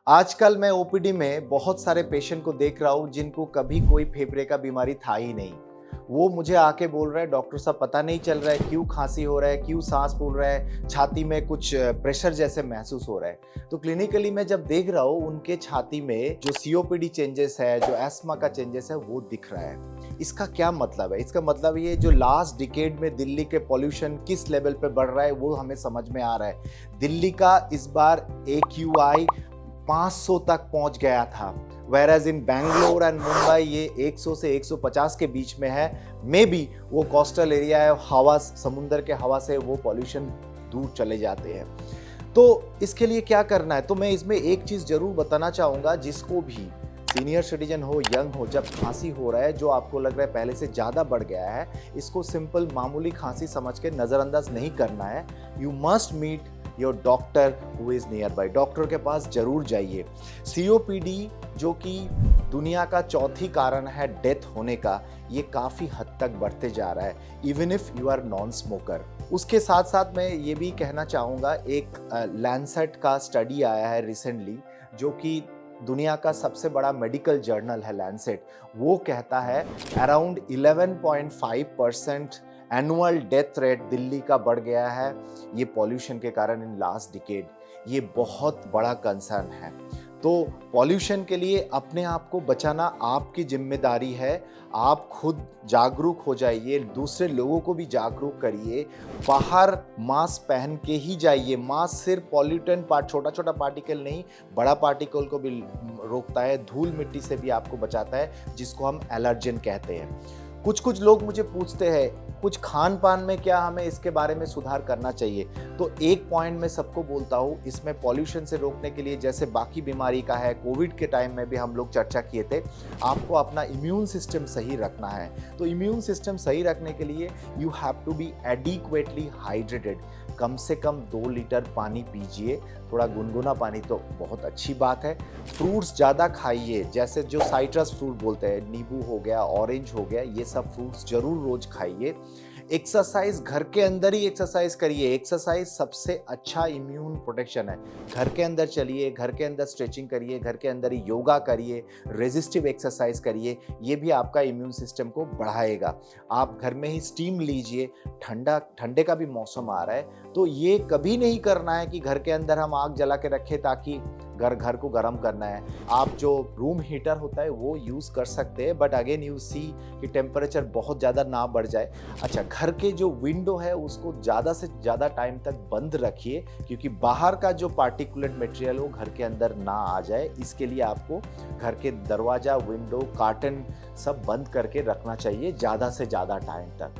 आजकल मैं ओपीडी में बहुत सारे पेशेंट को देख रहा हूँ जिनको कभी कोई फेफड़े का बीमारी था ही नहीं। वो मुझे आके बोल रहे हैं डॉक्टर साहब पता नहीं चल रहा है क्यों खांसी हो रहा है, क्यों सांस फूल रहा है, छाती में कुछ प्रेशर जैसे महसूस हो रहा है। तो क्लिनिकली मैं जब देख रहा हूँ उनके छाती में जो सीओपीडी चेंजेस है, जो एस्मा का चेंजेस है वो दिख रहा है। इसका क्या मतलब है? इसका मतलब ये जो लास्ट डिकेड में दिल्ली के पॉल्यूशन किस लेवल पे बढ़ रहा है वो हमें समझ में आ रहा है। दिल्ली का इस बार AQI 500 तक पहुंच गया था, whereas in Bangalore and Mumbai ये 100 से 150 के बीच में है। मे बी वो कोस्टल एरिया है, हवा समुंदर के हवा से वो पॉल्यूशन दूर चले जाते हैं। तो इसके लिए क्या करना है? तो मैं इसमें एक चीज़ जरूर बताना चाहूँगा, जिसको भी सीनियर सिटीजन हो, यंग हो, जब खांसी हो रहा है जो आपको लग रहा है पहले से ज़्यादा बढ़ गया है, इसको सिंपल मामूली खांसी समझ के नज़रअंदाज नहीं करना है। You must meet your doctor who is nearby. Doctor के पास जरूर जाइए। सीओपीडी जो कि दुनिया का चौथी कारण है डेथ होने का, ये काफ़ी हद तक बढ़ते जा रहा है, even if you are non smoker. उसके साथ साथ मैं ये भी कहना चाहूँगा, एक लैंसेट का स्टडी आया है रिसेंटली, जो कि दुनिया का सबसे बड़ा मेडिकल जर्नल है लैंसेट। वो कहता है around 11.5% annual death rate Delhi का बढ़ गया है ये पॉल्यूशन के कारण इन लास्ट डिकेड। ये बहुत बड़ा कंसर्न है। तो पॉल्यूशन के लिए अपने आप को बचाना आपकी जिम्मेदारी है। आप खुद जागरूक हो जाइए, दूसरे लोगों को भी जागरूक करिए। बाहर मास्क पहन के ही जाइए। मास्क सिर्फ पॉल्यूटेंट छोटा छोटा पार्टिकल नहीं, बड़ा पार्टिकल को भी रोकता है, धूल मिट्टी से भी आपको बचाता है, जिसको हम एलर्जन कहते हैं। कुछ लोग मुझे पूछते हैं कुछ खान पान में क्या हमें इसके बारे में सुधार करना चाहिए। तो एक पॉइंट मैं सबको बोलता हूँ, इसमें पॉल्यूशन से रोकने के लिए जैसे बाकी बीमारी का है, कोविड के टाइम में भी हम लोग चर्चा किए थे, आपको अपना इम्यून सिस्टम सही रखना है। तो इम्यून सिस्टम सही रखने के लिए you have to be adequately hydrated. कम से कम 2 लीटर पानी पीजिए, थोड़ा गुनगुना पानी तो बहुत अच्छी बात है। फ्रूट्स ज़्यादा खाइए, जैसे जो साइट्रस फ्रूट बोलते हैं, नींबू हो गया, ऑरेंज हो गया, ये सब फ्रूट्स जरूर रोज खाइए। एक्सरसाइज घर के अंदर ही एक्सरसाइज करिए। एक्सरसाइज सबसे अच्छा इम्यून प्रोटेक्शन है। घर के अंदर चलिए, घर के अंदर स्ट्रेचिंग करिए, घर के अंदर ही योगा करिए, रेजिस्टिव एक्सरसाइज करिए, ये भी आपका इम्यून सिस्टम को बढ़ाएगा। आप घर में ही स्टीम लीजिए, ठंडे का भी मौसम आ रहा है, तो ये कभी नहीं करना है कि घर के अंदर हम आग जला के रखें ताकि घर को गर्म करना है। आप जो रूम हीटर होता है वो यूज़ कर सकते हैं, बट अगेन यू सी कि टेम्परेचर बहुत ज़्यादा ना बढ़ जाए। अच्छा, घर के जो विंडो है उसको ज़्यादा से ज़्यादा टाइम तक बंद रखिए, क्योंकि बाहर का जो पार्टिकुलेट मटेरियल वो घर के अंदर ना आ जाए। इसके लिए आपको घर के दरवाज़ा, विंडो, कर्टन सब बंद करके रखना चाहिए ज़्यादा से ज़्यादा टाइम तक।